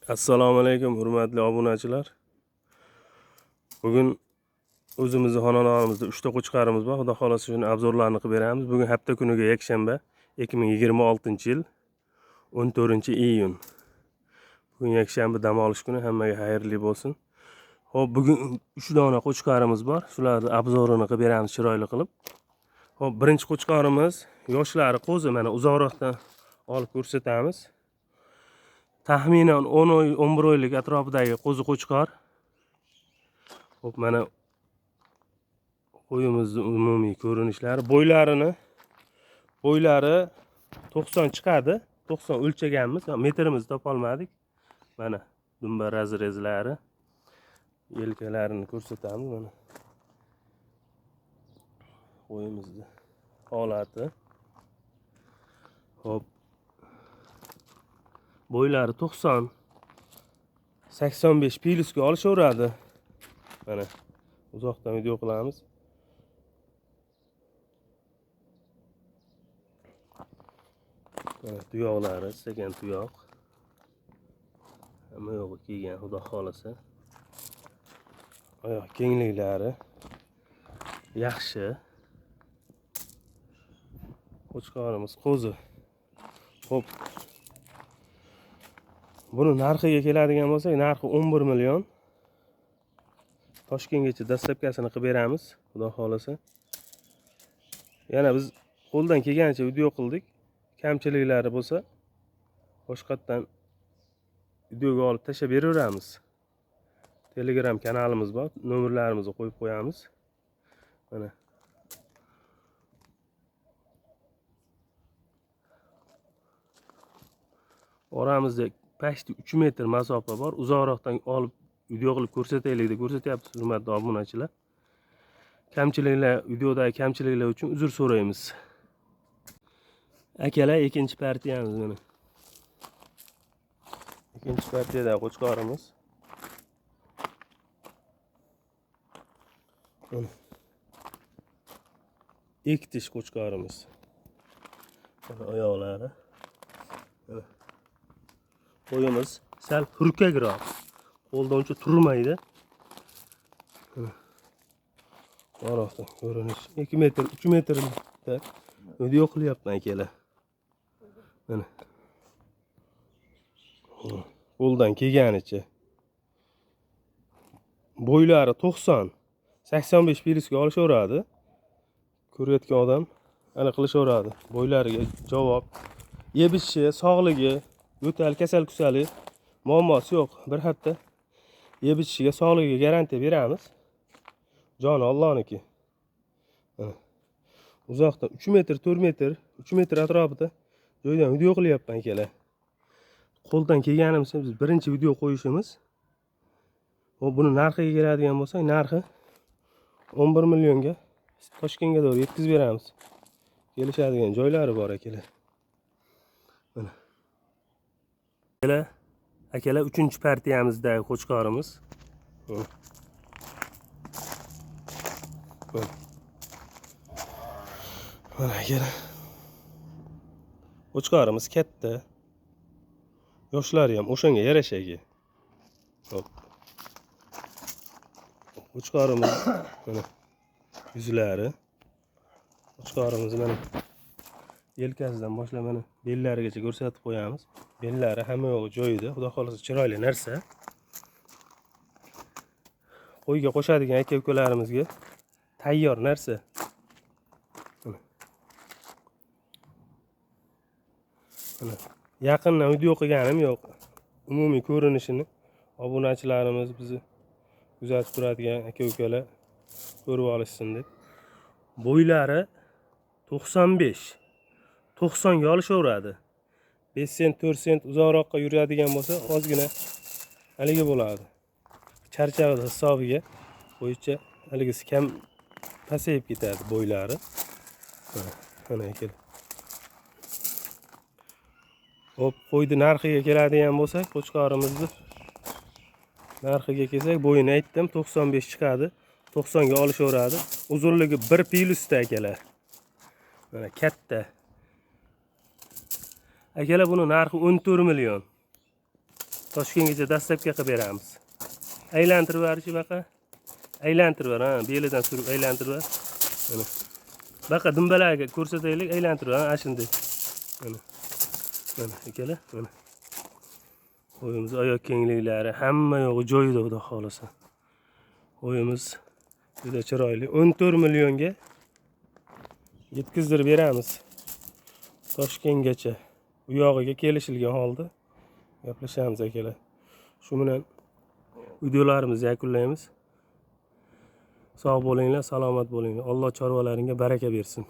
Assalomu alaykum hurmatli obunachilar. Bugun o'zimizning xonadonimizda 3 ta qo'chqarimiz bor. Xudo xolasa shuni obzorlarini qilib beramiz. Bugun hafta kuniga yakshanba 2026-yil 14-iyun. Bugun yakshanba dam olish kuni, hammaga xayrli bo'lsin. Xo'p, bugun 3 dona qo'chqarimiz bor. Shularni obzorini qilib beramiz chiroyli qilib. Xo'p, birinchi qo'chqarimiz yoshlari qo'zi, mana uzoqroqdan olib ko'rsatamiz. Taxminan 10 oy, 11 oylik atrofidagi qo'zi qo'chqor. Xo'p, mana qo'yimizning umumiy ko'rinishlari, bo'ylari 90 chiqadi. 90 o'lchaganmiz, metrimizni topa olmadik. Mana dumba razrezlari, yelkalarini ko'rsatamiz mana. Qo'yimizning holati. Xo'p, bo'ylari 90 85 pilusga olishaveradi. Mana uzoqdan video qilamiz. Mana tuyoqlari, sekin tuyoq. Hamma yo'g'i kelgan, xudo xolasa. Oyoq kengliklari yaxshi. Qo'chqorimiz qo'zi. Xo'p, buni narxiga keladigan bo'lsak, narxi 11 million. Toshkentgacha dastlabkasini qilib beramiz, xudo xolasa. Yana biz qo'ldan kelgancha video qildik. Kamchiliklari bo'lsa, boshqatdan videoga olib tashlab beraveramiz. Telegram kanalimiz bor, nomerlarimizni qo'yib qo'yamiz. Mana oramizda pashti 3 metr masofa bor. Uzoqroqdan olib video qilib ko'rsataylik deb ko'rsatyapmiz, hurmatli obunachilar. Kamchiliklar, videodagi kamchiliklar uchun uzr so'raymiz. Akalar, ikkinchi partiyamiz mana. Ikkinchi partiyada qo'chqorimiz. Mana. Iktish qo'chqorimiz. Oyoqlari. Qo'yimiz sal hurkakroq. Qo'lda uncha turmaydi. Qaraqda ko'rinish 2 metr, 3 metrda video qilyapman akalar. Mana. Qo'ldan kelganicha. Bo'ylari 90 85 pilusga olishaveradi. Ko'rayotgan odam aniq qilishaveradi. Bo'ylariga javob. Yebishi, sog'ligi, yo'tal kasal-kusali muammosi yo'q. Bir hafta yebishiga, sog'ligiga garantiya beramiz. Joni Allohniki. Uzoqdan 3 metr, 4 metr, 3 metr atrofida joydan video qilyapman akalar. Qo'ldan kelganimizda biz birinchi video qo'yishimiz. Buni narxiga keladigan bo'lsak, narxi 11 millionga Toshkentga doğru yetkazib beramiz. Kelishadigan joylari bor akalar. Mana. Akalar, 3-partiyamizdagi qo'chqorimiz. Mana akalar. Qo'chqorimiz katta. Yoshlari ham o'shanga yarashagi. Hop. Qo'chqorimiz mana yuzlari. Qo'chqorimiz mana yelkasidan boshlab mana bellarigacha ko'rsatib qo'yamiz. Bellari hamma yo'g'i joyida, xudo xolasa chiroyli narsa. Qo'yga qo'shadigan aka-ukalarimizga tayyor narsa. Mana yaqindan video qilganim yo'q. Umumiy ko'rinishini obunachilarimiz bizni kuzatib turadigan aka-ukalar ko'rib olishsin deb. Bo'ylari 95 90 ga olishaveradi. 5 sent, 4 sent uzoqroqqa yuradigan bo'lsa, ozgina haligi bo'ladi. Charchag'ida hisobiga bo'yicha haligisi kam pasayib ketadi bo'ylari. Mana akalar. Hop, qo'ydi narxiga keladigan bo'lsak, qo'chqorimizni narxiga kelsak, bo'yini aytdim, 95 chiqadi. 90 ga olishaveradi. Uzunligi 1 pilusda akalar. Mana katta. Akalar, buni narxi 14 million. Toshkentgacha dastlabki qilib beramiz. Aylantirib berishi baqa. Aylantirib ber, ha, belidan surib aylantirib ber. Mana. Baqa dumbalarga ko'rsataylik, aylantirib ber, ha, shunday. Mana. Mana, ikkala, mana. Qo'yimiz oyoq kengliklari hamma yo'g'i joyida, xudo xolasa. Qo'yimiz juda chiroyli. 14 millionga yetkazdirib beramiz. Toshkentgacha. Bu yog'iga kelishilgan holda gaplashamiz akalar. Shu bilan videolarimizni yakunlaymiz. Sog' bo'linglar, salomat bo'linglar. Alloh chorvalaringga baraka bersin.